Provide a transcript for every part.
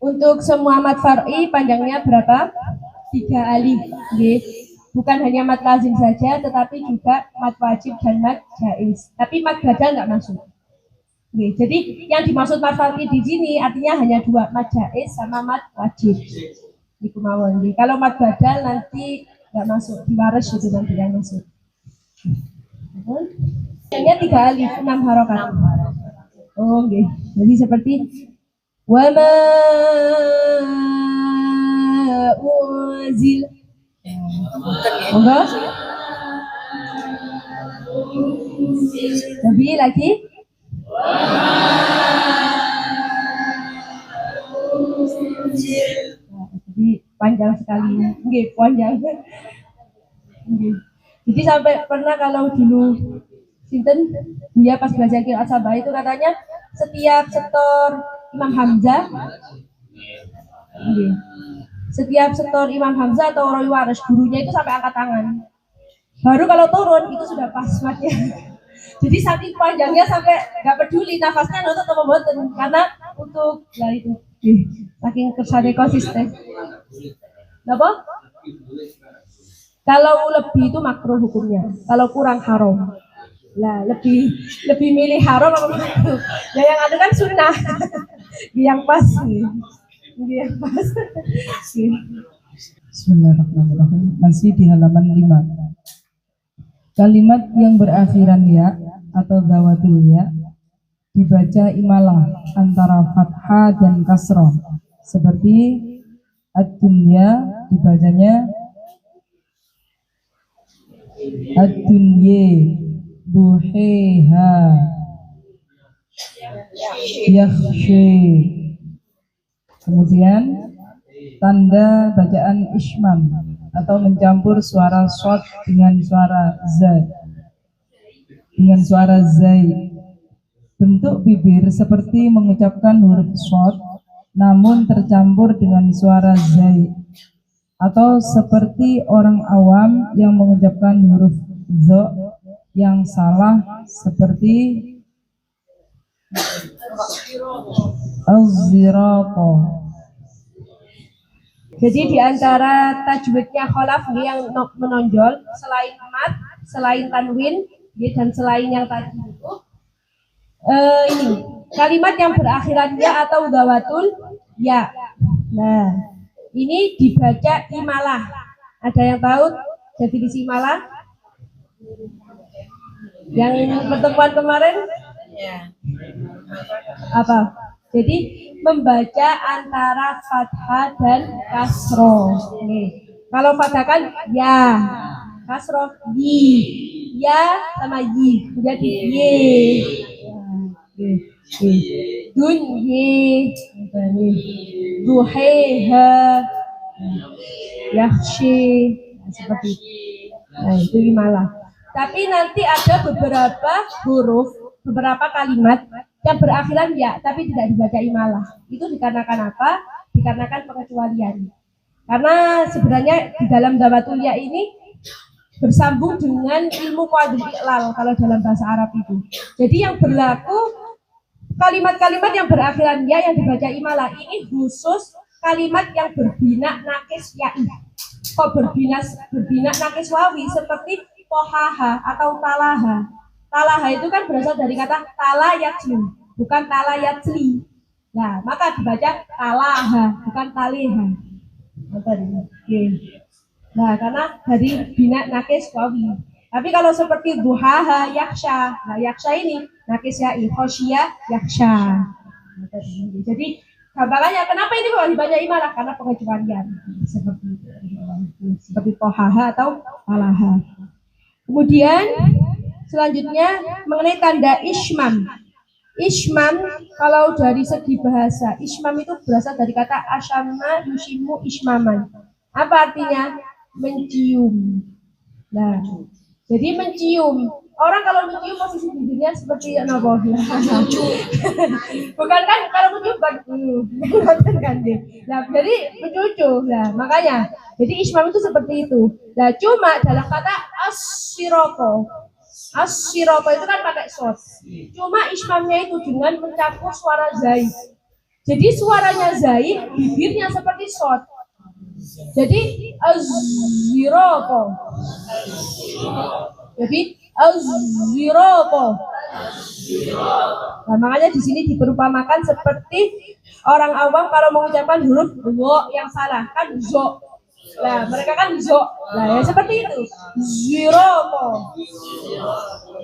Untuk semua mad far'i panjangnya berapa? 3 alif. Bukan hanya mad lazim saja, tetapi juga mad wajib dan mad jaiz. Tapi mad badal nggak masuk. Jadi yang dimaksud mad far'i di sini artinya hanya 2, mad jaiz sama mad wajib. Kalau mad badal nanti nggak masuk, di waras itu nanti yang masuk. Hanya 3 alif, 6 harokat. Oh, okay. Jadi seperti wama unzil. Enggak? Lebih lagi? Jadi panjang sekali. Nggih, panjang. Nggih. Jadi sampai pernah kalau dulu sinten dia pas belajar qiraat sabah itu katanya setiap setor Imam Hamzah setiap setor Imam Hamzah atau Rawi Waris gurunya itu sampai angkat tangan. Baru kalau turun itu sudah pas matnya. Jadi saking panjangnya sampai nggak peduli nafasnya nutut atau memboten karena untuk ya itu saking kersane konsisten. Kenapa? Kalau lebih itu makruh hukumnya, kalau kurang haram. Lah lebih milih haram apa makruh? Ya yang ada kan sunnah, yang pas nih, yang pas. Bismillahirrahmanirrahim. Masih di halaman 5. Kalimat yang berakhiran ya atau zawatul ya dibaca imalah antara fathah dan kasrah. Seperti ad-dunya dibacanya ad-dunye, duheha, yakhshi. Kemudian tanda bacaan ismam atau mencampur suara shad dengan suara za, dengan suara zai. Bentuk bibir seperti mengucapkan huruf shad namun tercampur dengan suara zai, atau seperti orang awam yang mengucapkan huruf zo yang salah seperti az-ziraqa. Jadi di antara tajwidnya kholaf yang menonjol selain mat, selain tanwin dan selain yang tadi itu ini kalimat yang berakhiran ya atau dawatul ya. Nah, ini dibaca imalah. Ada yang tahu definisi imalah? Yang pertemuan kemarin? Apa? Jadi membaca antara fathah dan kasroh. Kalau fathah kan ya, kasroh yi, ya sama yi, jadi ye. Dun ye, duheha, yakhshi, seperti itu. Nah, itu imalah. Tapi nanti ada beberapa huruf, beberapa kalimat yang berakhiran ya, tapi tidak dibaca imalah. Itu dikarenakan apa? Dikarenakan pengecualian. Karena sebenarnya di dalam dawatul ya ini bersambung dengan ilmu qaidul i'lal kalau dalam bahasa Arab itu. Jadi yang berlaku kalimat-kalimat yang berakhiran ya yang dibaca imalah ini khusus kalimat yang berbina nakis ya'i. Kok berbina nakis wawi seperti pohaha atau talaha. Talaha itu kan berasal dari kata tala yatli, bukan tala yatli. Nah, maka dibaca talaha, bukan taleha. Nah, karena dari bina nakis wawi. Tapi kalau seperti duhaha yaksha, nah yaksha ini nakis ya'i, khosyia yaksha. Jadi gambarannya kenapa ini kok dibaca imalah? Karena pengecualian seperti itu. Seperti pohaha atau talaha. Kemudian selanjutnya mengenai tanda ismam. Ismam kalau dari segi bahasa, ismam itu berasal dari kata asyamma yushimu ismaman. Apa artinya? Mencium. Nah, jadi mencium. Orang kalau mencium posisi bibirnya seperti apa? Bukan kan kalau mencium bukan kan. Nah, jadi mencucu. Nah, makanya jadi ismam itu seperti itu. Nah, cuma dalam kata as-siroko itu kan pakai shad. Cuma ismamnya itu dengan mencampur suara zai. Jadi suaranya zai, bibirnya seperti short. Jadi az-ziraqah. Jadi az-ziraqah. Nah, makanya di sini diperumpamakan seperti orang awam kalau mengucapkan huruf wo yang salah kan zo. Nah, mereka kan zo. Nah, ya seperti itu. Ziraqah.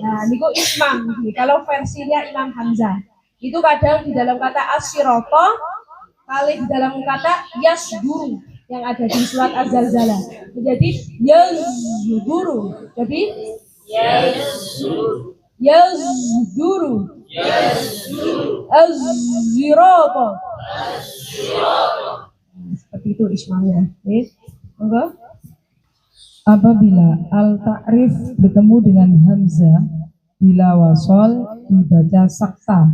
Nah, niku ismam. Kalau versinya Imam Hamzah. Itu kadang di dalam kata asyirata, kali di dalam kata yasduru yang ada di surat Az-Zalzalah. Jadi yazduru. Jadi yazduru. Az-zirata. Seperti itu ismamnya. Enggak? Apabila al-ta'rif bertemu dengan hamzah bila wasol dibaca sakta,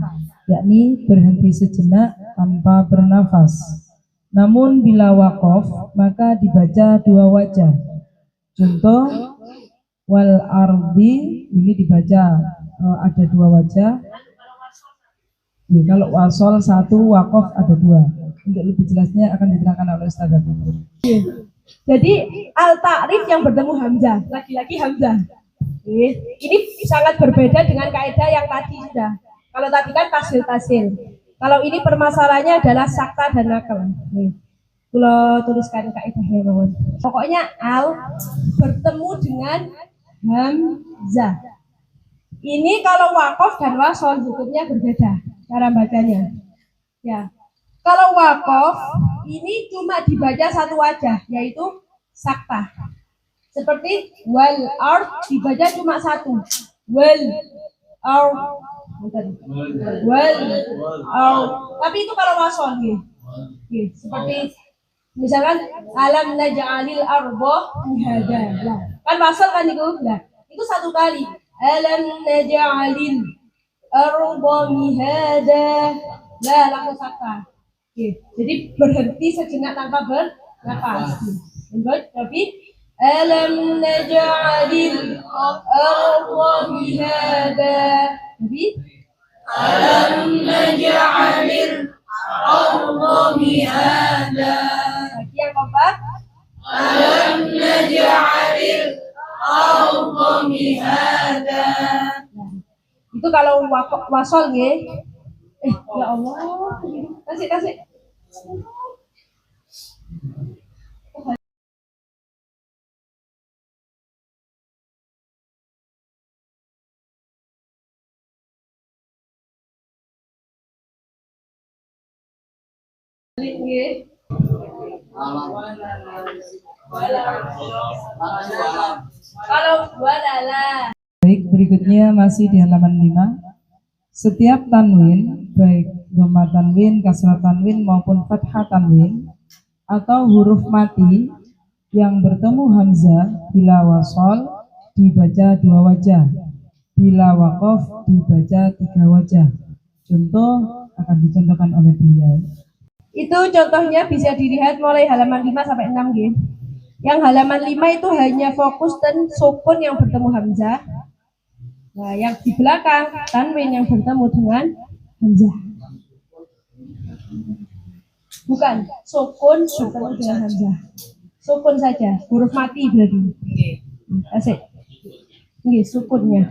yakni berhenti sejenak tanpa bernafas. Namun bila waqaf maka dibaca dua wajah. Contoh wal ardi ini dibaca ada dua wajah. Ya, kalau wasol satu, waqaf ada dua. Untuk lebih jelasnya akan diterangkan oleh Ustaz. Jadi al-ta'rif yang bertemu hamzah, lagi-lagi hamzah. Ini sangat berbeda dengan kaidah yang tadi sudah. Kalau tadi kan tasil. Kalau ini permasalahannya adalah sakta dan nakal. Kalau tuliskan kaidahnya mohon. Pokoknya al bertemu dengan hamzah. Ini kalau waqaf dan wasol hukumnya berbeda cara bacanya. Ya. Kalau waqaf ini cuma dibaca satu wajah, yaitu sakta. Seperti wal ard dibaca cuma satu. Wal ard. Wal ard. Tapi itu kalau wasol gitu. Seperti misalkan alam naj'alil arda mihada. Nah, kan wasol kan itu. Nah, itu satu kali. Alam naj'alil arda mihada. Nah, langsung sakta. Jadi berhenti sejenak tanpa bernafas. Tapi alam naj'alil arda mihada. Jadi alam naj'alil arda mihada. Lagi yang keempat. Alam naj'alil arda mihada. Itu kalau wasol ya. Ya Allah. Kasih. Kalau walala. Baik, berikutnya masih di halaman 5. Setiap tanwin, baik dhamma tanwin, kasrah tanwin maupun fathah tanwin atau huruf mati yang bertemu hamzah bila wasol dibaca dua wajah, bila waqaf dibaca tiga wajah. Contoh akan dicontohkan oleh beliau. Itu contohnya bisa dilihat mulai halaman 5 sampai 6 gitu. Yang halaman 5 itu hanya fokus dan sukun yang bertemu hamzah. Nah, yang di belakang tanwin yang bertemu dengan hamzah. Bukan, sukun bertemu dengan hamzah. Sukun saja, huruf mati berarti. Asik. Nggih, sukunnya.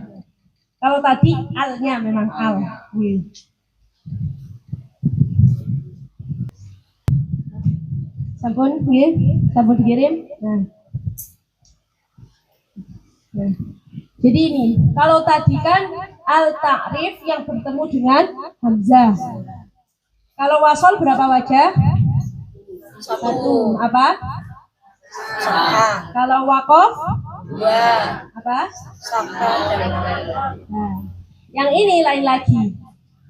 Kalau tadi alnya memang al. Nggih. Sampun, nggih. Sampun dikirim. Nah. Jadi ini, kalau tadi kan al-ta'rif yang bertemu dengan hamzah. Kalau wasol berapa wajah? Satu. Apa? Kalau waqaf? Dua. Apa? Nah, yang ini lain lagi.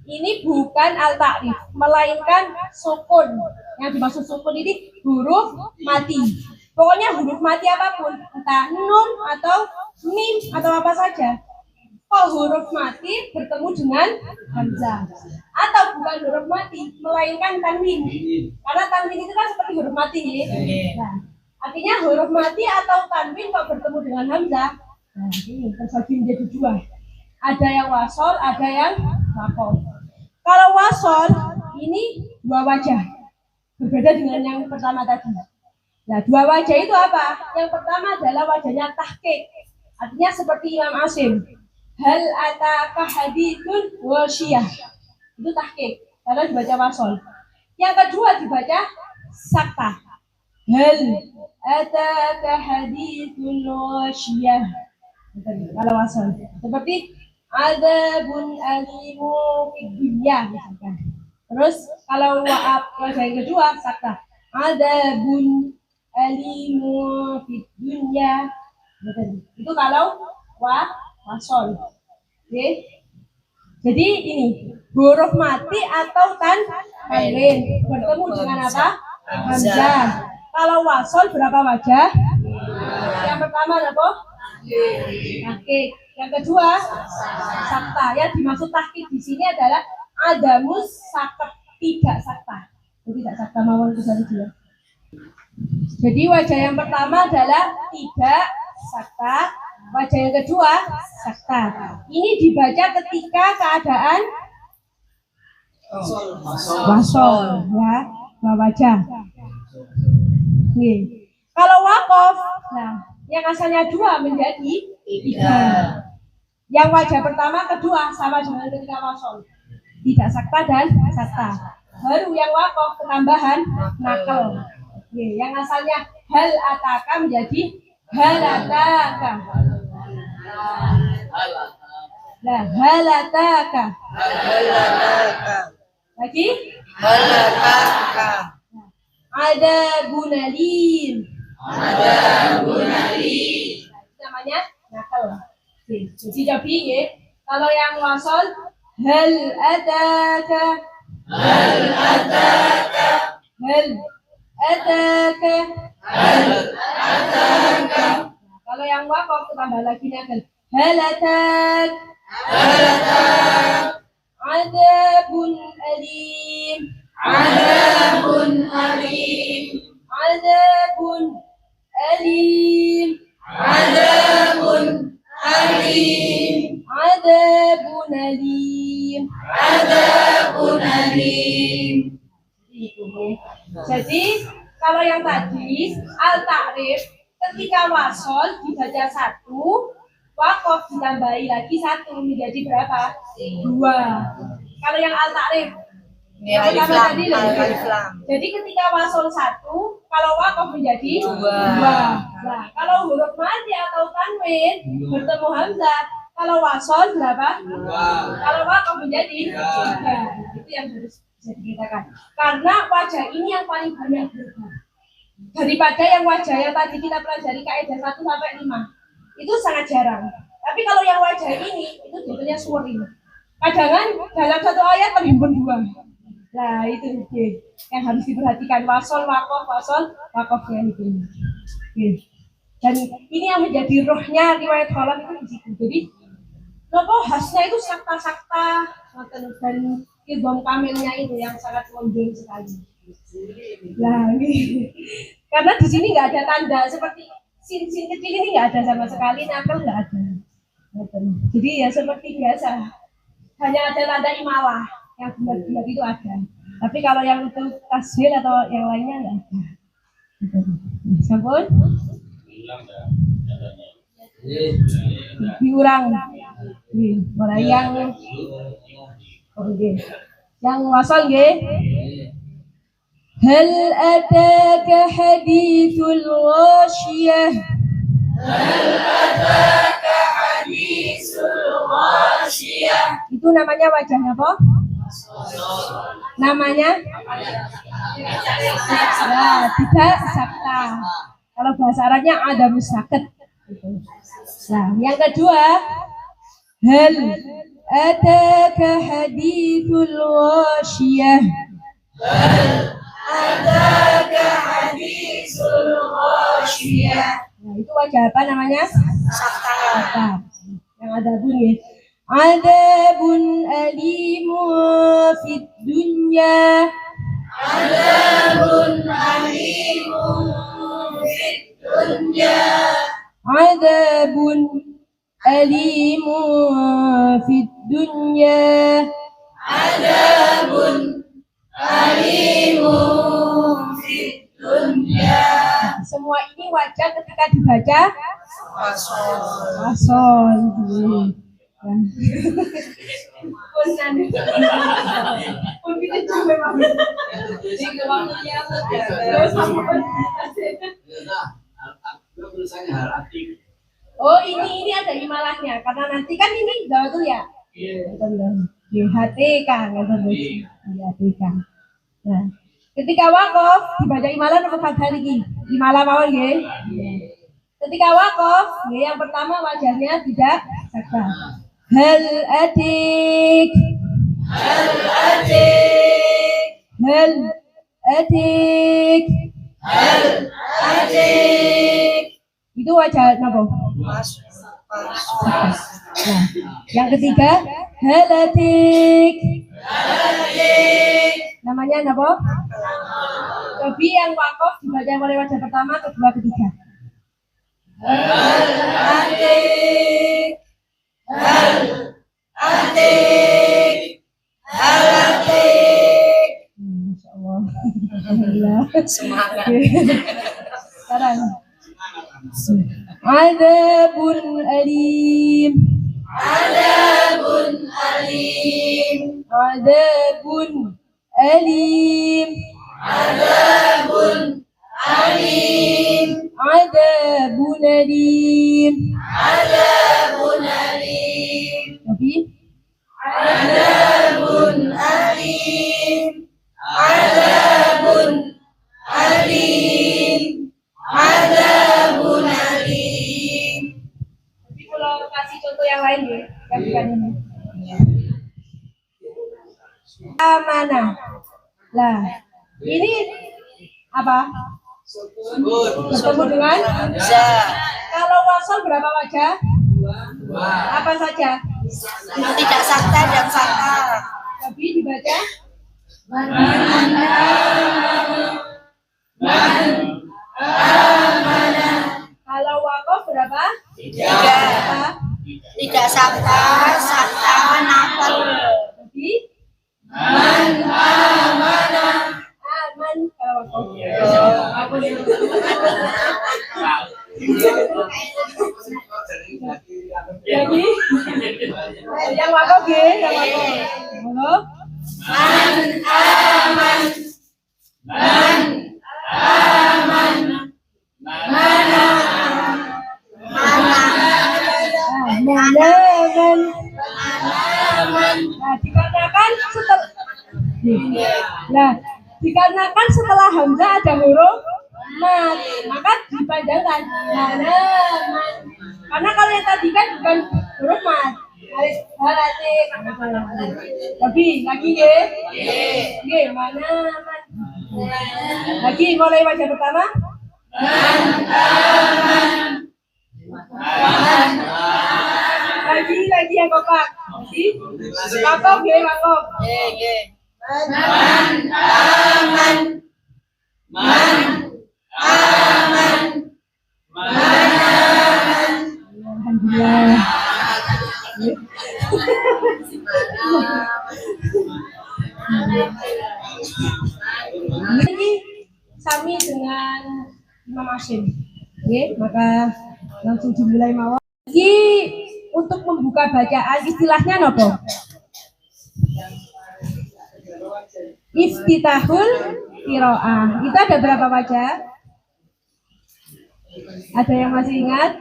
Ini bukan al-ta'rif, melainkan sukun. Yang dimaksud sukun ini huruf mati. Pokoknya huruf mati apapun, entah nun atau mim atau apa saja. Kok huruf mati bertemu dengan hamzah. Atau bukan huruf mati, melainkan tanwin. Karena tanwin itu kan seperti huruf mati. Nah, artinya huruf mati atau tanwin kok bertemu dengan hamzah. Nah, ini terbagi menjadi dua. Ada yang wasol, ada yang waqaf. Kalau wasol ini dua wajah, berbeda dengan yang pertama tadi. Nah, dua wajah itu apa? Yang pertama adalah wajahnya tahqiq, artinya seperti Imam Asim. Hal ataka hadithun wasyiyah. Itu tahqiq, karena dibaca wasol. Yang kedua dibaca sakta. Hal ataka hadithun wasyiyah. Kalau wasol. Seperti adzabun alimu fid dunya misalkan. Terus kalau wajah yang kedua sakta. Adzabun alimu fid dunya. Itu kalau wasol. Oke. Jadi ini huruf mati atau tanwin bertemu dengan apa? Hamzah. Kalau wasol berapa wajah? Yang pertama apa? Tahqiq. Yang kedua sakta. Yang dimaksud tahqiq di sini adalah adamus sakat, tidak sakta. Jadi tidak sakta mawon itu dari dia. Jadi wajah yang pertama adalah tidak sakta. Wajah yang kedua sakta. Ini dibaca ketika keadaan wasol, ya, dua wajah. Nih. Kalau wakof, nah, yang asalnya dua menjadi tiga. Yang wajah pertama, kedua sama dengan ketika wasol, tidak sakta dan sakta. Baru yang wakof ketambahan nakal. Nih, yang asalnya hal ataka menjadi hal ataka. Nah, halataka. Lagi? Halataka. Ada bunalim. Namanya nakal. Jadi jadi ya. Kalau yang wasol, hal ataka. Kalau yang wakof tambah lagi nakal. Halatak. Adabun alim. Adabun alim. Jadi kalau yang tadi al-ta'rif ketika wasol dibaca satu, wakof ditambahi lagi satu menjadi berapa? Dua. Kalau yang al-ta'rif yang pertama tadi jadi ketika wasol satu, kalau wakof menjadi dua. Nah, kalau huruf mati atau tanwin bertemu hamzah, kalau wasol berapa? Kalau wakof menjadi tiga. Itu yang harus diceritakan. Karena wajah ini yang paling banyak berubah daripada yang wajah yang tadi kita pelajari kaidah 1 sampai 5. Itu sangat jarang. Tapi kalau yang wajah ini itu jadinya suwering. Kadang dalam satu ayat menghimpun dua. Nah itu yang harus diperhatikan, wasol wakofnya itu. Dan ini yang menjadi rohnya riwayat Khalaf itu di situ. Jadi nopo khasnya itu sakta dan idhom kamilnya itu yang sangat menonjol sekali. Nah, karena di sini nggak ada tanda seperti sin kecil ini, nggak ada sama sekali, nakal nggak ada. Jadi ya seperti biasa, hanya ada tanda imalah yang benar-benar itu ada. Tapi kalau yang untuk tasbih atau yang lainnya nggak ada. Sampun? Diulang. Mulai yang yang wasal nggih. Hal ataka hadithul wasyiyah. Itu namanya wajahnya apa? Namanya? Nah, tidak sakta. Kalau bahasa Arabnya ada musakat. Nah, yang kedua, hal ataka hadithul wasyiyah. Nah, itu wajah apa namanya? Sakta. Yang ada bunyi. Adabun alimu fid dunya. Adabun alimu fid dunya. Semua ini wajar ketika dibaca wasol. Oh ini ada imalahnya karena nanti kan ini betul ya. DHTK DHTK. Nah, ketika wakof dibaca imalah nomor kali ini. Imalah mawon nggih. Ketika wakof, yang pertama wajahnya tidak sakta. Hal adik. Itu wajah napa? Nah, yang ketiga hal adik. Namanya napa? Tapi yang wakof dibaca mulai wajah pertama, kedua, ketiga. Masya Allah. Alhamdulillah. Semangat. Sekarang. Adabun alim. Adabun alim. Tapi Tapi kalau kasih contoh yang lain ya, yang bukan ini. Amanah. Lah, ini apa? Bertemu dengan kalau wasol berapa wajah? Apa saja? Tidak sakta dan sakta. Tapi dibaca kalau wakof berapa? Berapa? Tidak sakta, sakta nafal. Tapi aman kalau wakof. Jadi yang wakof ya, yang wakof. Dikarenakan setelah hamzah ada huruf mat, maka dipanjangkan halaman. Karena kalau yang tadi kan bukan huruf mat. Tapi lagi ya. Mana man. Lagi mulai wajah pertama. Lagi yang kompak. Makok ya, makok. Alhamdulillah. Ini sami dengan Imam Hashim. Oke, maka langsung dimulai mawon. Jadi untuk membuka bacaan istilahnya nopo? Iftitahul qiraah. Itu ada berapa wajah? Ada yang masih ingat?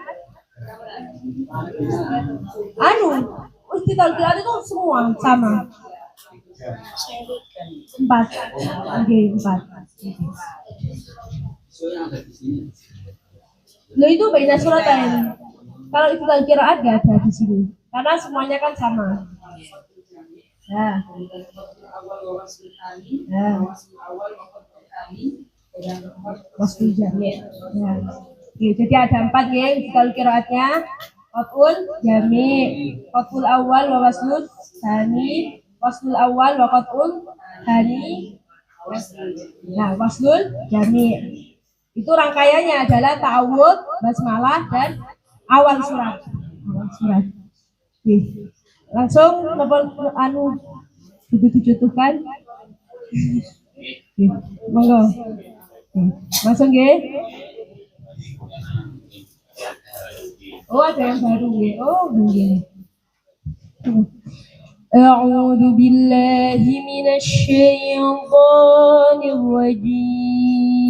Iftitahul qiraah itu semua sama. 4. Oke, 4. Loh itu beda suratain. Kalau iftitahul qiraah nggak ada di sini. Karena semuanya kan sama. Nah. Wasful jami'. Ya. Jadi ada 4 ya iftitahul qiraatnya. Qat'ul jami', qat'ul awal wa waslul tsani, waslul awal wa qat'ul tsani. Nah, waslul jami'. Itu rangkaiannya adalah ta'awudz, basmalah dan awal surat. Langsung dicontohkan. Monggo. Langsung nggih. Oh, ada yang baru nggih. Oh, nggih. أعوذ بالله من الشيطان الرجيم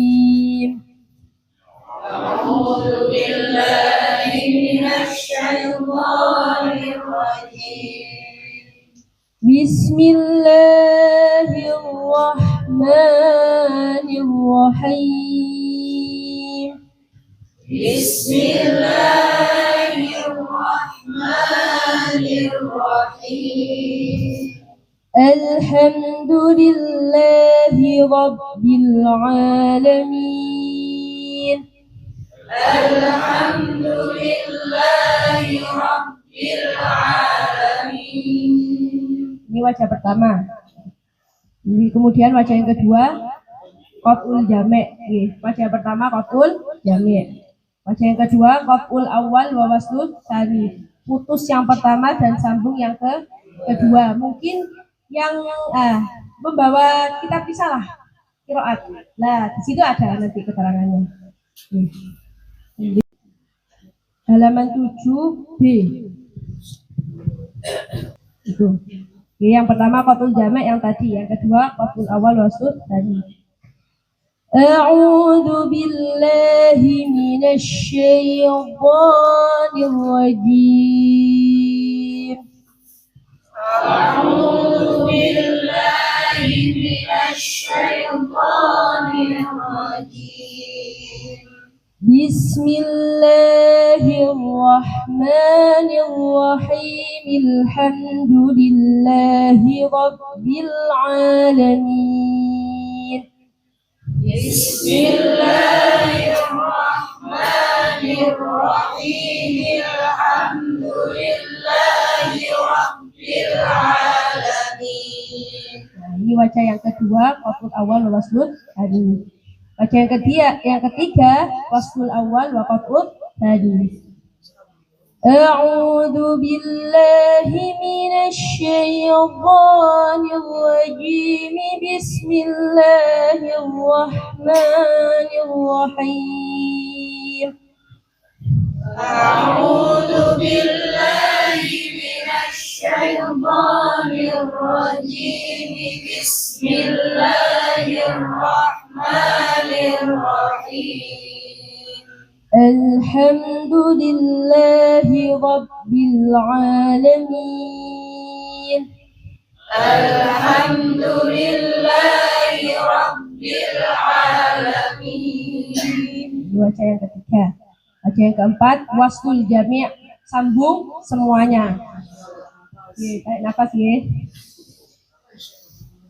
أعوذ بالله من الشيطان الرجيم بسم الله الرحمن الرحيم بسم الله الرحمن الرحيم الحمد لله رب العالمين الحمد لله رب العالمين. Ini wajah pertama. Kemudian wajah yang kedua qaf'ul jami'. Wajah pertama qaf'ul jami'. Wajah yang kedua qaf'ul awal wa waslul tsani. Putus yang pertama dan sambung yang kedua. Mungkin yang membawa kitab risalah qiraat. Nah, di situ ada nanti keterangannya. Halaman 7B. Itu. Yang pertama qaf'ul jami' yang tadi, yang kedua qaf'ul awal wa waslul tsani. أعوذ بالله من الشيطان الرجيم أعوذ بالله من الشيطان الرجيم بسم الله الرحمن الرحيم الحمد لله رب العالمين بسم الله الرحمن الرحيم الحمد لله رب العالمين. Nah, ini wajah yang kedua qaf'ul awal wa waslul tsani. Wajah yang ketiga waslul awal wa qaf'ul tsani. أعوذ بالله من الشيطان الرجيم بسم الله الرحمن الرحيم أعوذ بالله من الشيطان الرجيم بسم الله الرحمن الرحيم الحمد لله رب العالمين الحمد لله رب العالمين. Wajah yang ketiga. Wajah yang keempat waslul jami' sambung semuanya. Tarik nafas ya.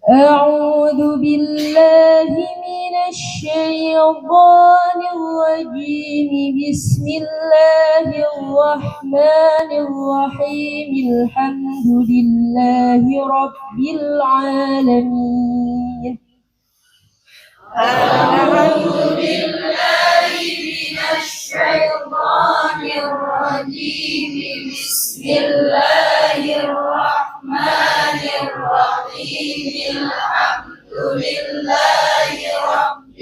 أعوذ بالله من الشيطان الرجيم بسم الله الرحمن الرحيم الحمد لله رب العالمين أعوذ بالله من الشيطان الرجيم بسم الله الرحمن الرحيم الحمد لله رب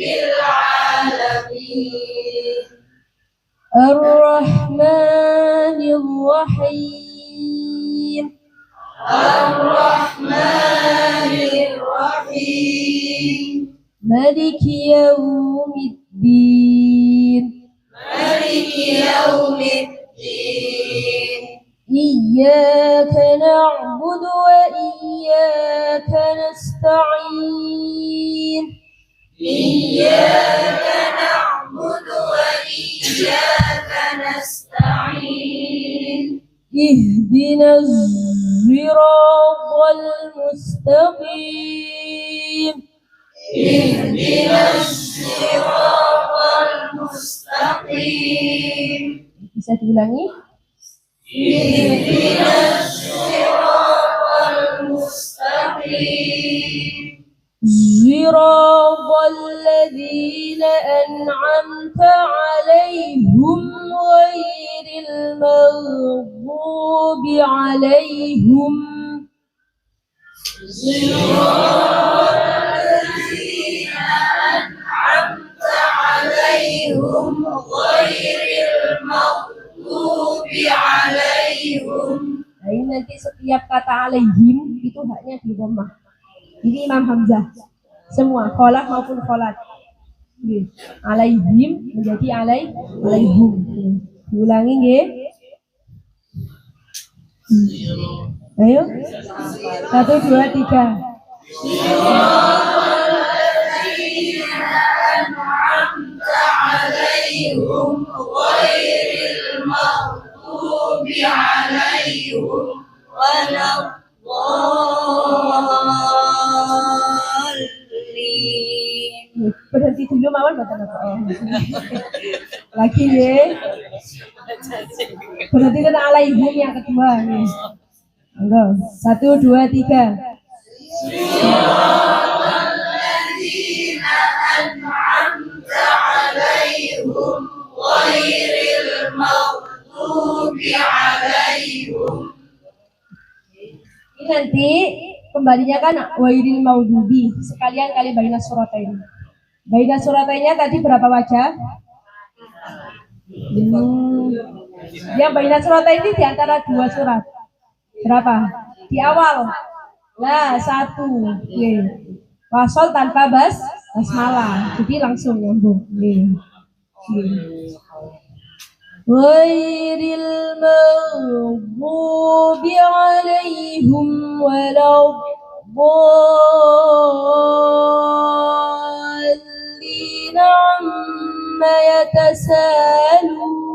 العالمين الرحمن الرحيم الرحمن الرحيم مالك يوم الدين مالك يوم الدين إياك نعبد وإياك نستعين إياك نعبد وإياك نستعين اهدنا الصراط المستقيم اهدنا الصراط المستقيم Bisa diulangi? اهدنا الصراط المستقيم صراط الذين أنعمت عليهم غير المغضوب عليهم صراط الذين عليهم. Nah, ini nanti setiap kata alaihim itu haknya di dhammah. Ini Imam Hamzah. Semua kholaf maupun kholat. Alaihim menjadi alaihum. Diulangi nggih. Ayo. 1 2 3. عليهم غير المغضوب عليهم ولا الضالين. Berhenti dulu mawon mboten apa. Lagi ya. Berhenti tentang alaihum yang kedua nih. Monggo. 1 2 3. الذين أنعمت عليهم غير المغضوب عليهم. Ini nanti kembalinya kan wairil maudubi sekalian kali baina suratain. Baina suratainnya tadi berapa wajah? Yang baina suratain ini di antara 2 surat. Berapa? Di awal. Nah, 1. Wasol tanpa basmalah. Jadi langsung nyambung. Ghairil maghdubi alaihim waladdallin amma yatasalun.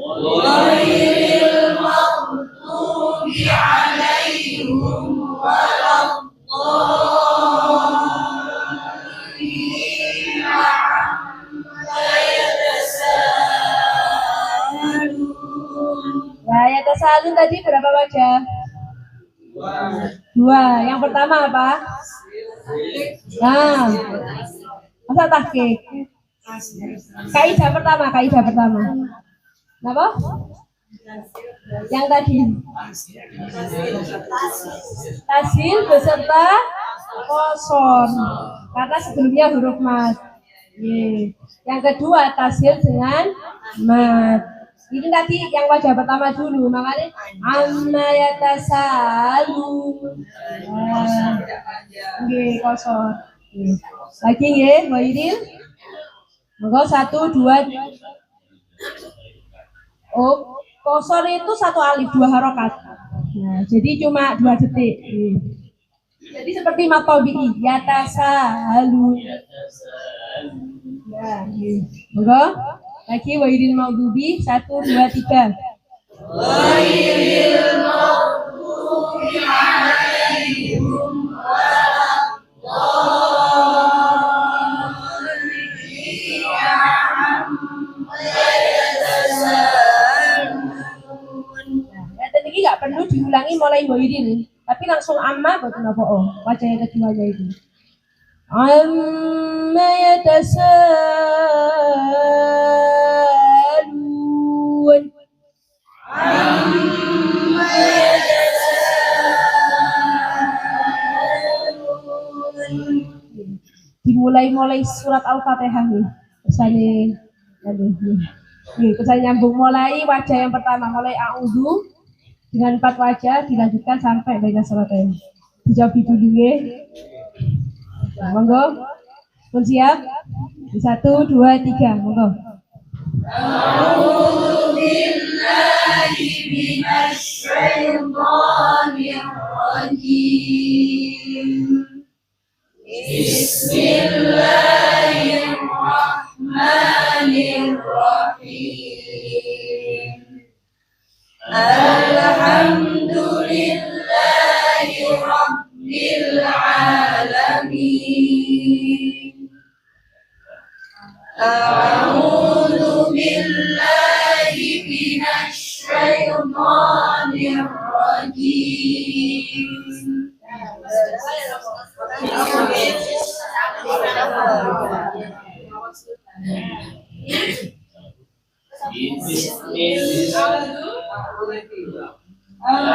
غير المغضوب عليهم ولا الضالين عما يتساءلون. Nah, yatasalun tadi berapa wajah? 2. Yang pertama apa? Nah, masa tahqiq. Kaidah pertama. Kenapa? Yang tadi. Tasil beserta kosor. Karena sebelumnya huruf mad. Yang kedua tasil dengan mad. Ini tadi yang wajah pertama dulu. Makanya amma yatasalun. Kosor. Lagi nggih, Wairil. Monggo 1 2. Oh, kosor itu 1 alif 2 harokat. Nah, jadi cuma 2 detik. Jadi seperti matobi'i, yatasahalun. Ya, monggo. Lagi wairil maghdubi 1 2 3. غير المغضوب عليهم ولا الضالين عما يتساءلون. Nah, tadi nggak perlu diulangi mulai wairil, tapi langsung amma boten apa wajah yang keduanya itu. Amma yatasalun. Dimulai surat Al-Fatihah nih. Misalnya nyambung mulai wajah yang pertama, mulai a'udzu dengan 4 wajah dilanjutkan sampai baina suratayn. Dijawab dulu nggih. Nah, monggo. Pun siap? 1 2 3, monggo. أعوذ بالله من الشيطان الرجيم. بسم الله الرحمن الرحيم. الحمد لله رب العالمين. أعوذ بالله من الشيطان الرجيم.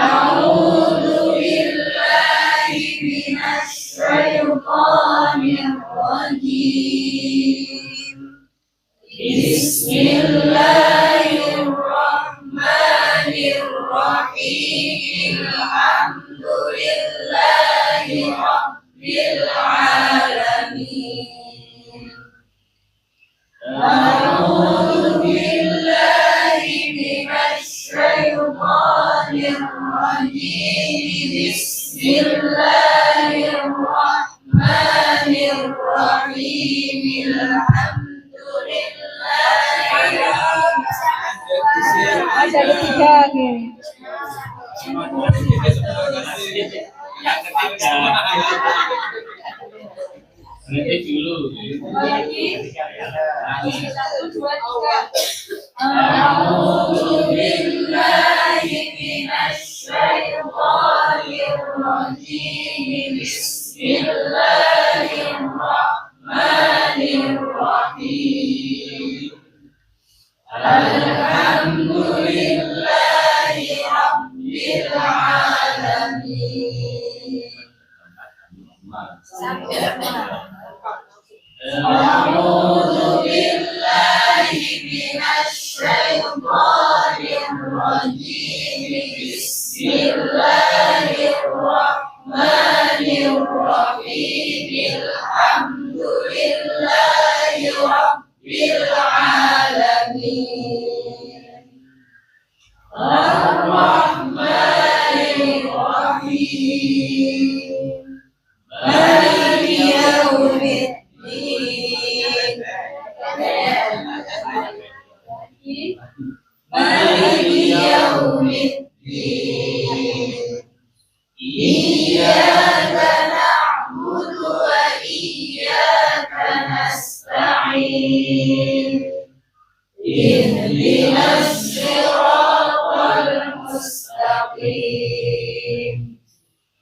أعوذ بالله من الشيطان الرجيم. بسم الله فيه الحمد لله رب العالمين أعوذ بالله من الشيطان الرجيم بسم الله الرحمن الرحيم الحمد لله Ada ketiga nih. Berarti dulu. Satu, dua, tiga. أعوذ بالله من الشيطان الرجيم بسم الله الرحمن الرحيم الحمد لله رب العالمين أعوذ بالله من الشيطان الرجيم بسم الله الرحمن الرحيم الحمد لله رب العالمين الرحمن الرحيم مالك يوم الدين مالك يوم الدين إياك نعبد وإياك نستعين اهدنا الصراط المستقيم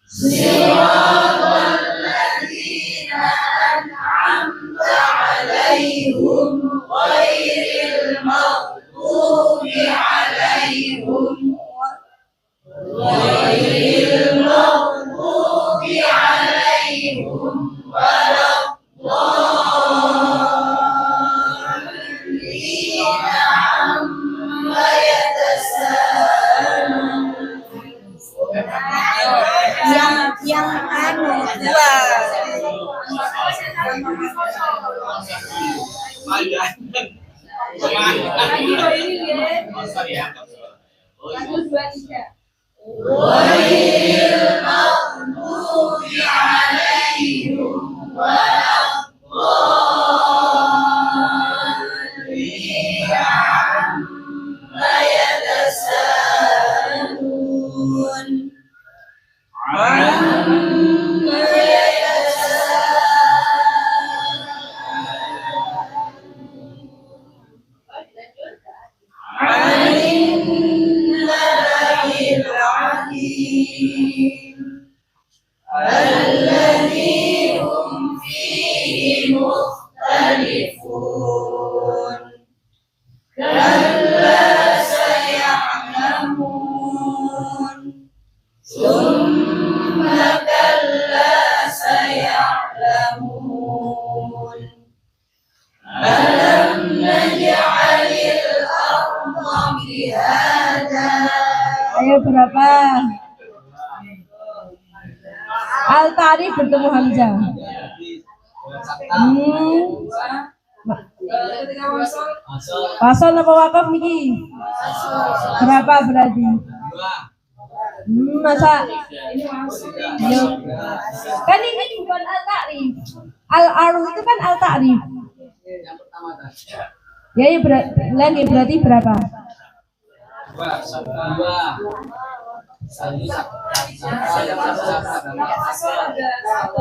صراط الذين أنعمت عليهم غير المغضوب عليهم ولا الضالين عما يتساءلون yang anu dua Satu, dua, tiga. غير المغضوب عليهم ولا الضالين عما يتساءلون عن النبأ العظيم الذي هم فيه مختلفون كلا سيعلمون ثم كلا سيعلمون ألم نجعل الأرض مهادا Ayo berapa? Al-Ta'rif bertemu Hamzah. Wasol apa wakaf niki? Berapa berarti? Masa? Yuk. Kan ini bukan Al-Ta'rif. Al-Aruf itu kan Al-Ta'rif. Ya, berarti berapa?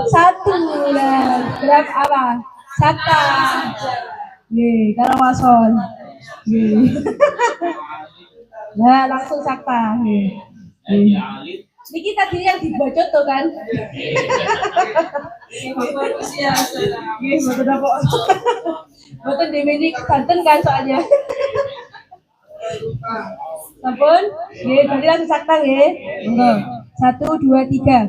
Satu lah. Berapa apa? Sakta. Nih, kalau wasol. Nih. Nah, langsung sakta. Nih. Niki tadi yang dibocot tuh kan? Nih, betul apa? Betul di mini Banten kan soalnya. Sampun? Nih, tadi langsung sakta nih. Satu, dua, tiga.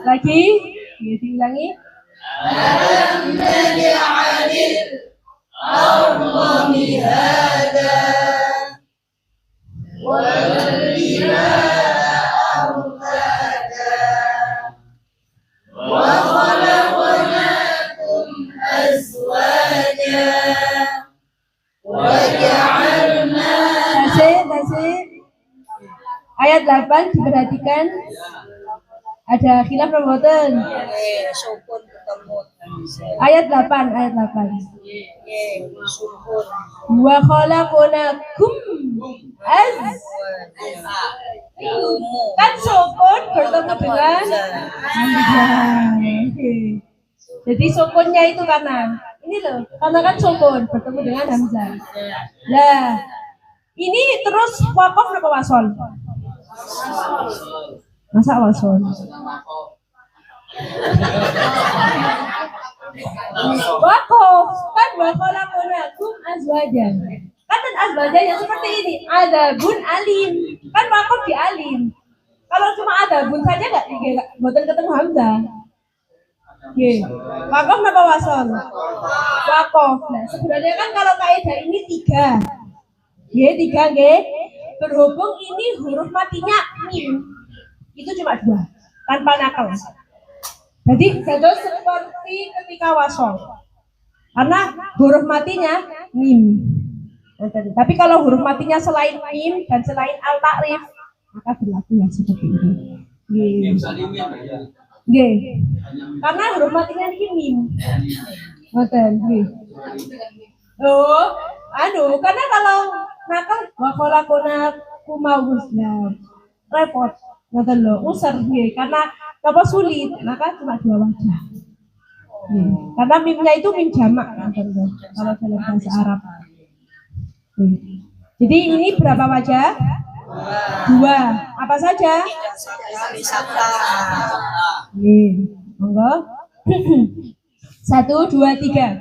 Lagi? Diulangi. ألم نجعل الأرض مهادا والجبال أوتادا وخلقناكم أزواجا وجعلنا Tasik. Ayat 8 diperhatikan. Ada khilaf mboten? sukun ketemu Ayat 8. sukun Wa khalaqnakum kan sukun bertemu dengan hamzah. Jadi sukunnya itu karena ini loh, karena kan sukun bertemu dengan hamzah. Nah, ini terus wakof apa wasol? Masa wasol? Wakof kan wakolakunakum azwajan. Kan azwajan yang seperti ini, adabun alim. Kan wakof di alim. Kalau cuma adabun saja nggak boten ketemu hamzah. Nggih. Wakof apa wasol? Wakof. Nah, sebenarnya kan kalau kaidah ini 3. Nggih, 3 nggih. Berhubung ini huruf matinya mim. Itu cuma 2, tanpa nakal. Jadi seperti ketika wasol. Karena huruf matinya mim. Tapi kalau huruf matinya selain mim dan selain al-ta'rif, maka berlaku yang seperti ini. Nggih. Karena huruf matinya ini mim. Ngoten, nggih. Oh, karena kalau nakal wa khalaqnakum mawzna. Repot. Ngoten lho, usar nggih. Karena apa sulit, maka cuma 2 wajah. Karena mimnya itu mim jamak kalau dalam bahasa Arab. Jadi ini berapa wajah? 2. Apa saja? Monggo. 1, 2, 3.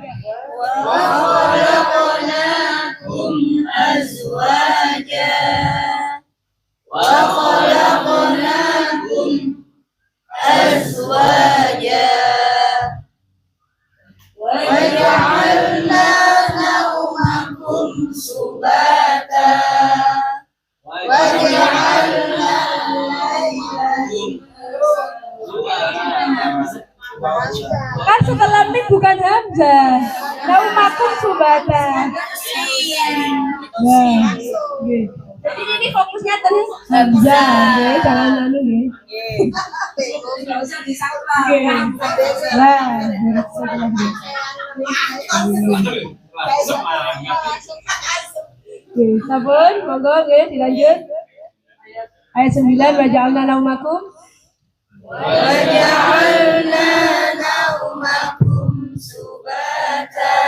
وخلقناكم أزواجا وخلقناكم أزواجا وجعلنا نومكم سباتا وجعلنا الليل Kan setelah mim bukan hamzah. Naumakum subata. Nah, nggih. Jadi ini fokusnya terus hamzah, nggih, jangan anu nggih. Nggih. Lah, setelah nggih. Nggih, sampun, monggo nggih dilanjut. Ayat 9 wa ja'alna naumakum وجعلنا نومكم سباتا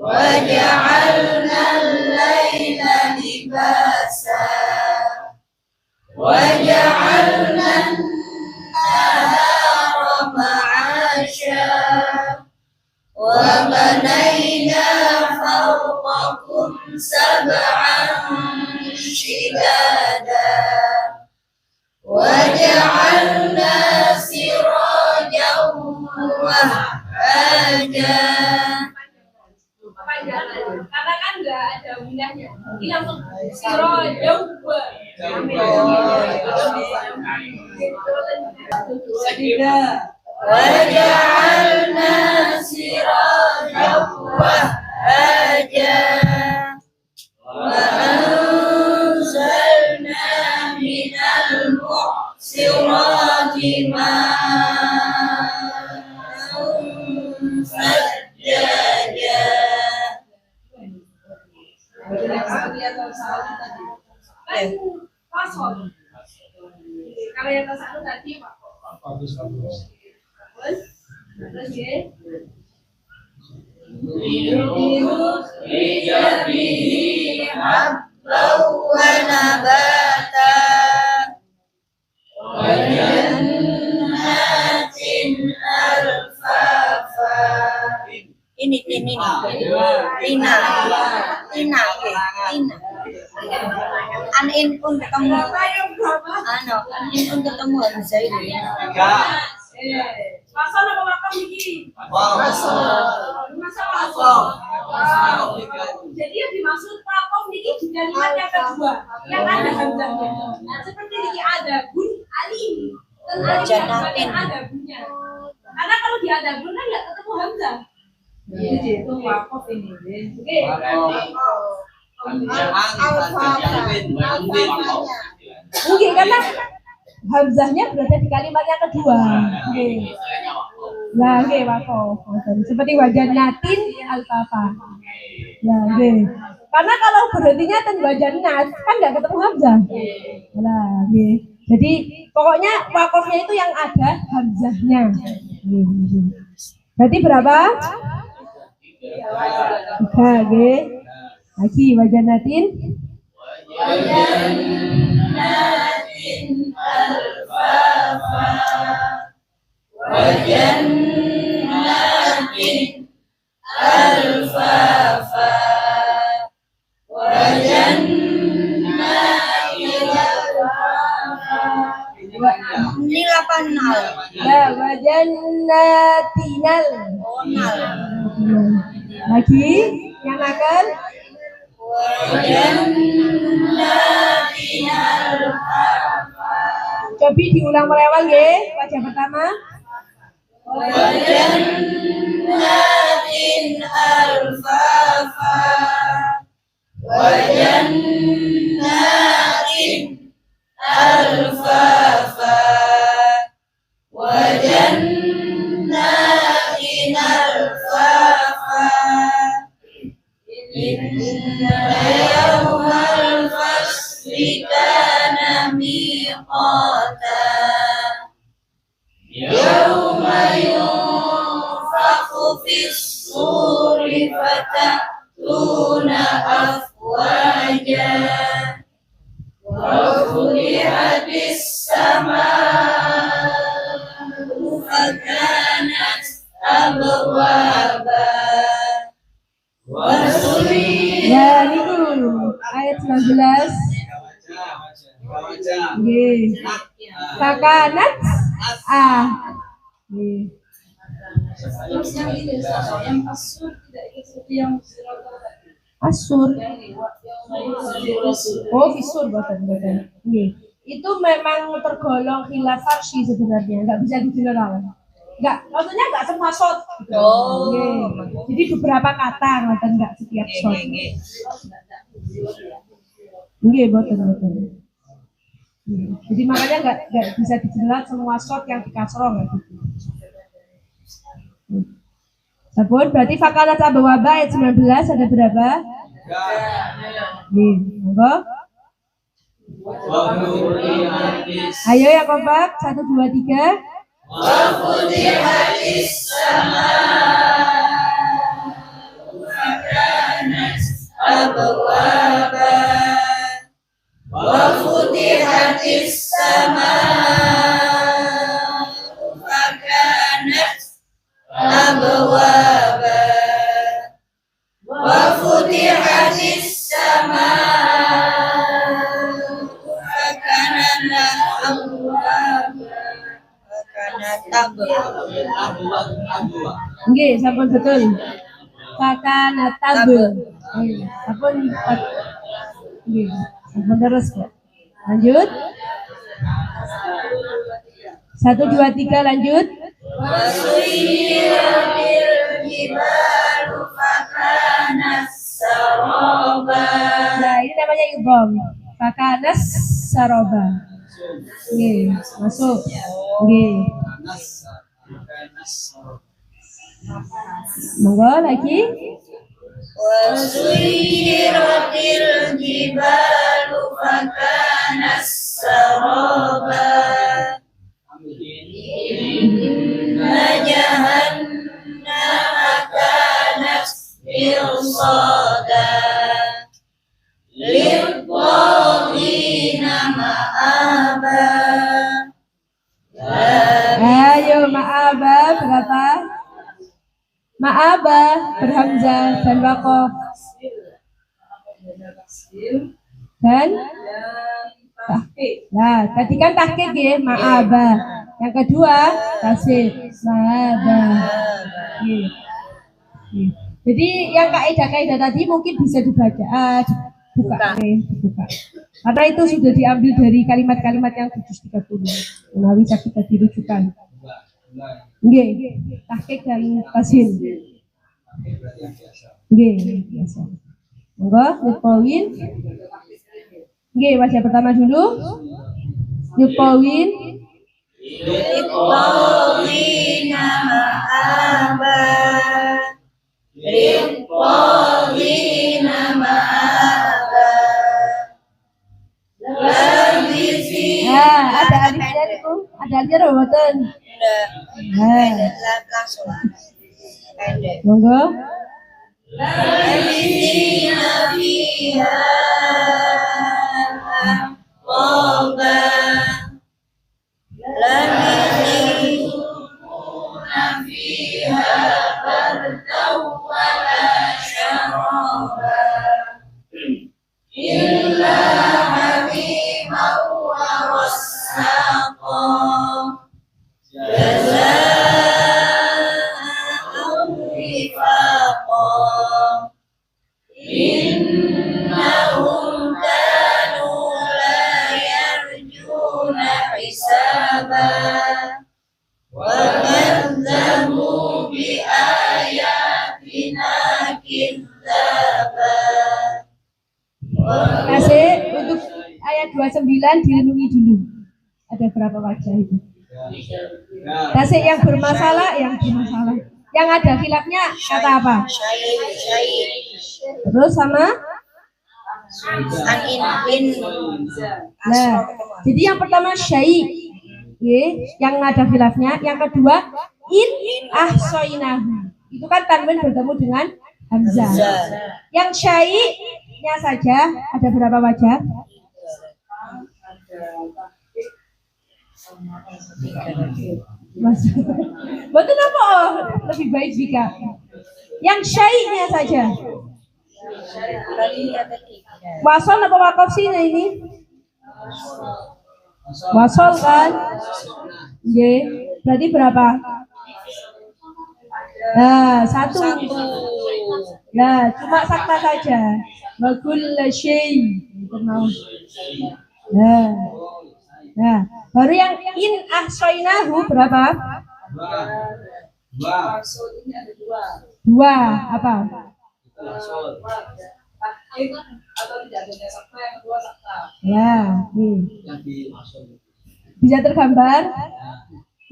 وجعلنا الليل لباسا وجعلنا النهار معاشا وبنينا فوقكم 7 شدادا وجعلنا سراجا وهاجا. Karena kan nggak ada windahnya. Ini langsung sirojau. وجعلنا سراجا وهاجا وأنزلنا من المعصرات ماء ثجاجا. Kan pasol. Kalau yang ke satu tadi Pak. Terus ya. لنخرج به حبا ونباتا وجنات ألفافا. Ini Tina. Anin pun ketemu. Anin pun ketemu Zaid. Pasol apa wakaf niki? Wasol. Masa Wasol. Wow. Jadi yang dimaksud wakof niki di kalimat yang kedua yang ada hamzahnya. Nah, seperti niki ada bun alim. Dan alim ada bunnya. Karena kalau di ada bun kan nggak ketemu hamzah. Jadi itu wakof ini. Oke. Mungkin karena hamzahnya berada di kalimat yang kedua. Oke. Nah, oke, wakof. Seperti wajan natin alfafa. Ya, oke. Karena kalau berhentinya ten wajan nat kan nggak ketemu hamzah. Nah, oke. Jadi pokoknya wakofnya itu yang ada hamzahnya. Berarti berapa? 3, oke. Lagi wajan natin. Ini 8 nal. Ya, wajan natinal. Nal. Lagi yang akan coba diulang melewat ya. Wajah pertama. Ya, itu ayat 19. Nggih. Sakanat nggih. Asur. Oh, fisur boten. Nggih. Itu memang tergolong khilaf farsy sebenarnya, nggak bisa digeneral. Maksudnya nggak semua shot. Gitu. Nggih. Jadi beberapa kata, nggak setiap shot. Nggih, boten. Jadi makanya nggak bisa dijelas semua shot yang dikasroh gitu. Sabun berarti fakalat abawaba ayat 19 ada berapa? Nih, monggo. Ayo yang kompak 1 2 3. Nggih, sampun betul. Fakana tabel. Sampun nggih, sampun terus, Pak. Lanjut. 1 2 3 lanjut. Nah, ini namanya idgham. Fakanas saroba. Nggih, masuk. Nggih. Monggo lagi. Wasuyiratil jibalu fakanas saraba. Inna jahannama kanat mirsada. Lil-dhaghina ma'aba. Ayo ma'aba berapa? Ma'aba berhamzah dan wakof. Dan nah, tadi kan tahqiq ya, ma'aba. Yang kedua, tasir. Zahaba. Nggih. Nggih. Jadi yang kaidah-kaidah tadi mungkin bisa dibaca, dibuka. Dibuka. Karena itu sudah diambil dari kalimat-kalimat yang 730. Menawi kita dirujukan. Nggih, tahqiq dan tasir. Nggih, biasa. Monggo, Nipowin. Nggih, wajah pertama dulu. Nipowin. Liqawlina ma'aba Liqawlina ma'aba Labisi Ada alifnya itu. Ada alifnya loh, mboten. langsung pendek. Monggo. Labisina fiha ahqaba Labisina fiha bardan wa la syaraba Illa hamiman wa wassaqa Jazaa'an wifaqa Innahum kanu la yarjuna hisaba Wa kadzabu bi ayatina kidzaba Kasih untuk ayat 29 direnungi dulu. Ada berapa wajah itu? Kasih yang bermasalah, yang bermasalah. Yang ada khilafnya kata apa? Terus sama? Nah, jadi yang pertama syai, yang ada khilafnya. Yang kedua in ahsoinahu. Itu kan tanwin bertemu dengan hamzah. Yang syai-nya saja ada berapa wajah? Mas, betul apa? Lebih baik jika yang syai-nya saja. Wasol apa wakaf sih ini? Wasol kan? Berarti berapa? Nah, satu. Nah, cuma sakta saja. Wakul syai. Nah, baru yang in ahsoinahu berapa? Dua. Apa? Ya, bisa tergambar?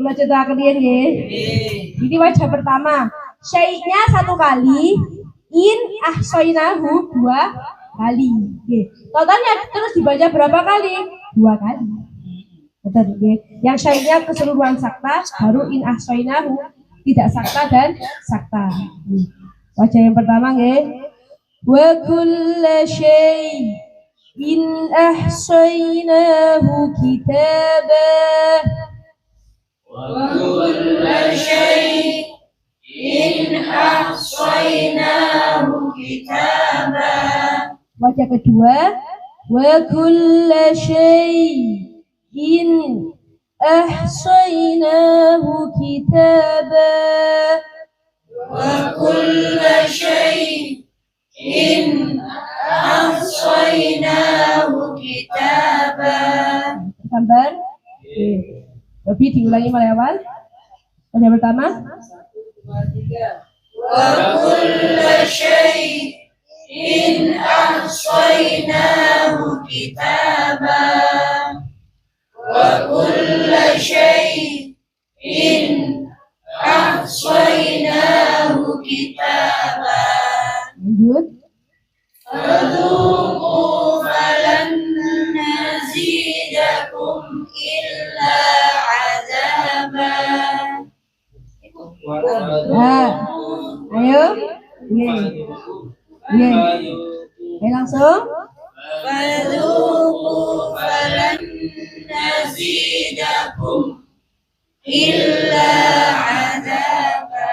Kalau cerita kalian ya. Ini wajah pertama. Syai-nya satu kali, in ahsoinahu dua kali. Totalnya terus dibaca berapa kali? Dua kali. Betul, yang syai-nya keseluruhan sakta, baru in ahsoinahu tidak sakta dan sakta. Wajah yang pertama nggih. Wa kulla syai'in ahsaynahu kitabah. Wa kulla syai'in ahsaynahu kitabah. Wajah kedua. Wa kulla syai'in ahsaynahu kitabah. Wa kulla syai'in ahsaynahu kitabah. Gambar. Lebih diulangi mulai awal. Yang pertama. Wa kulla syai'in ahsaynahu kitabah. Wa kulla syai'in ahsaynahu kitabah. Lanjut. Fadhuqu falan nazidakum illa azaba. Ayo. Ayo langsung. Fadhuqu falan nazidakum illa azaba.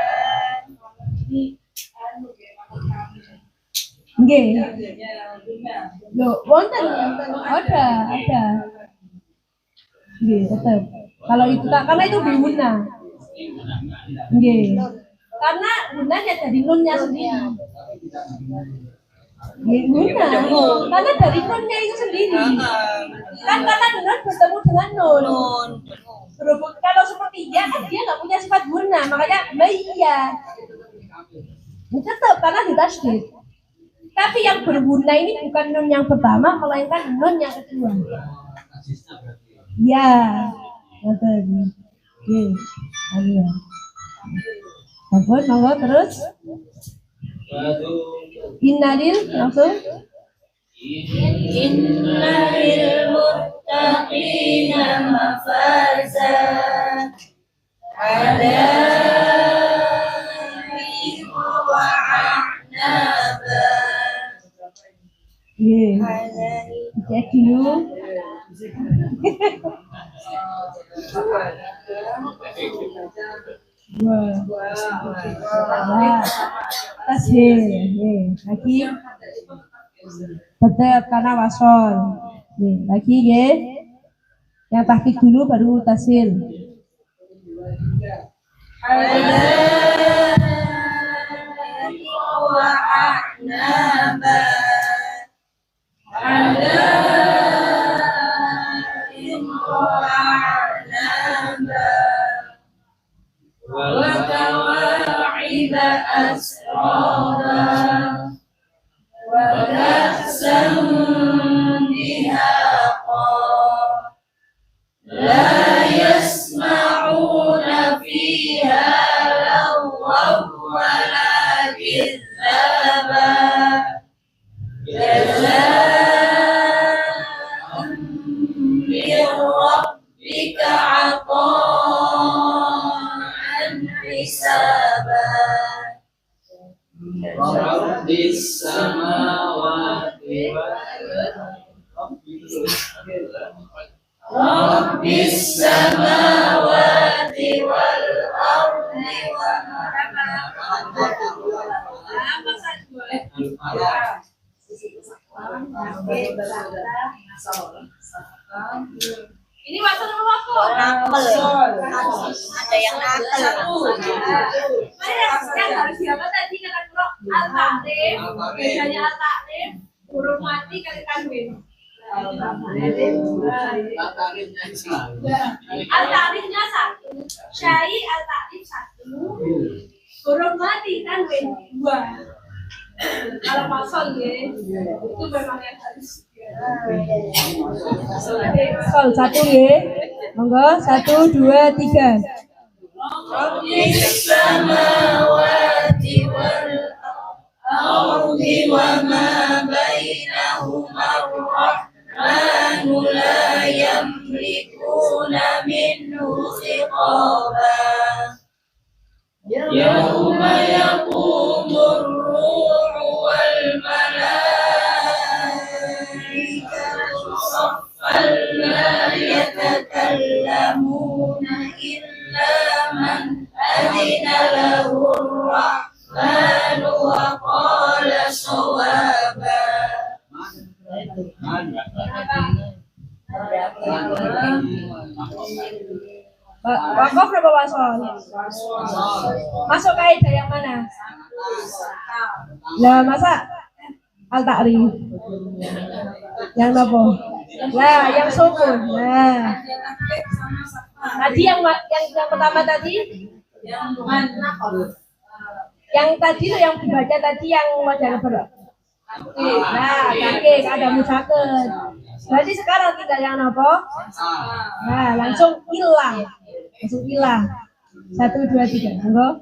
Nggih. Loh, wonten ada. Nggih, tetep. Kalau itu tak, karena itu bihuna. Nggih. Karena gunanya dari nunnya sendiri. Nggih, guna. Karena dari nunnya itu sendiri. Kan karena nun bertemu dengan nun. Berhubung kalau seperti ya kan dia nggak punya sifat guna, makanya iya. Tetap karena ditasydid. Tapi yang berguna ini bukan nun yang pertama, melainkan nun yang kedua. Ya, betul. Oke, ayo. Bagus, monggo terus. Innalil langsung. Inna lil muttaqina mafaza hadaiq wa a'naba. Jadi tasbih, lagi betul karena wasol, lagi ya, yang tahqiq dulu baru tasil. Hadaiq wa a'naba. Hadaiq wa a'naba. Wa kawa'iba asrara. Wa ka'san dihaqa. La yasma'una fiha lagwan wala kizaba. Jazaa'an min rabbika 'ata'an hisaba. Rabbis samawati Rabbis samawati wal ardi wa Ini wasol apa kok? Ada yang nakal. Yang harus siapa tadi kata dulu al-ta'rif, bedanya al-ta'rif, huruf mati kali tanwin. Al-ta'rifnya satu, syai al-ta'rif satu, huruf mati tanwin dua. Kalau wasol ya, itu memang yang harus. Sol satu ya, monggo 1, 2, 3. Rabbis samawati wal ardi wa ma bainahuma ar-rahmanu la yamlikuna minhu khitaba. Yawma yaqumur ruhu wal malaikatu saffan la yatakallamuna illa man adina lahu ar-rahmanu wa qala shawaba. Wakaf berapa wasol? Masuk kaidah yang mana? Lah masa al-ta'rif? Yang apa? Lah yang sukun. Nah. Tadi yang pertama tadi? Yang tadi tuh yang dibaca tadi yang wajah berapa? Nah, kakek ada musaken. Berarti sekarang tinggal yang apa? Nah, langsung hilang. Langsung hilang. 1, 2, 3. Monggo.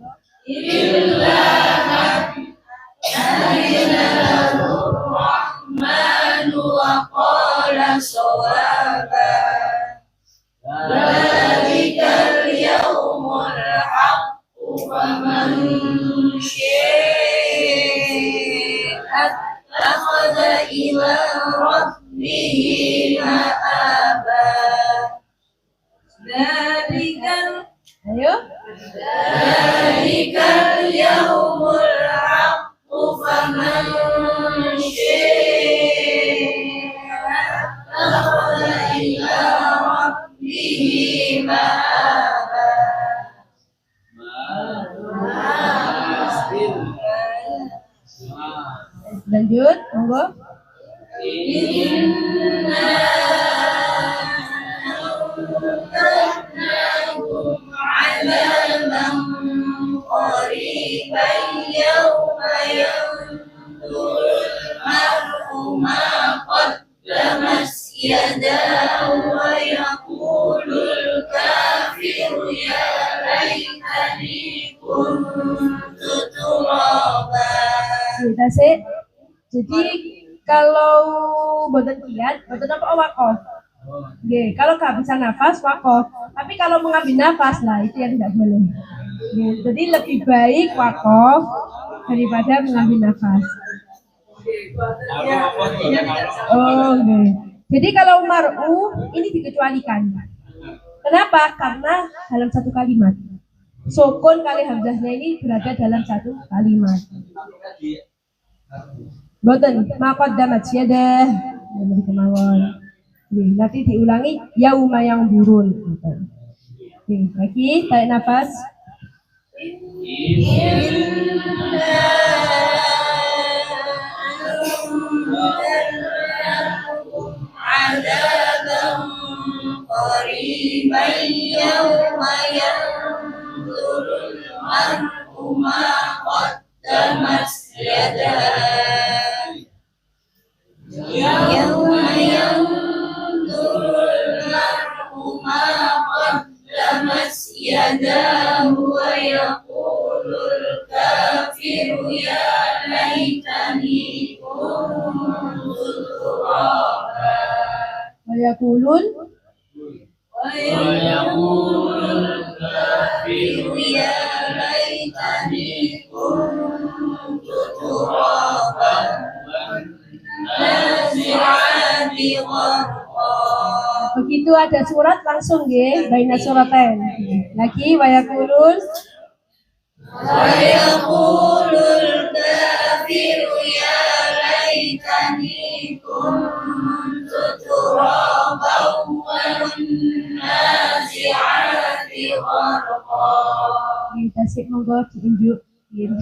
Rahmanu wa qala shawaba. Dzalikal yaumul haqqu faman syaa attakhadha ila rabbihi ma'aba. Dzalikal Ayo. Dzalikal yaumul haqqu faman syaa attakhadha ila rabbihi ma'aba. monggo. عذابا قريبا يوم ينظر المرء ما قدمت يداه ويقول الكافر يا ليتني كنت ترابا. Tasik. Jadi kalau boten kiat, boten apa wakof. Nggih, kalau kehabisan nafas wakof. Tapi kalau mengambil nafas lah itu yang tidak boleh. Nggih, jadi lebih baik wakof daripada mengambil nafas. Oh, nggih. Jadi kalau mar'u ini dikecualikan. Kenapa? Karena dalam satu kalimat. Sukun kali hamzahnya ini berada dalam satu kalimat. Boten, maqaddamat yadah. Yang kemauan. Nanti diulangi yauma yang burun. Oke, lagi tarik nafas. عذابا قريبا يوم ينظر المرء ما قدمت يداه يوم ينظر المرء ما قدمت يداه ويقول الكافر يا ليتني كنت ترابا. Wayakulun ويقول الكافر يا ليتني كنت ترابا والنازعات غرقا. begitu ada surat langsung nggih baina suratain. Lagi wayakulun ويقول الكافر يا ليتني كنت ترابا والنازعات غرقا. Tasik monggo diunjuk. Nggih.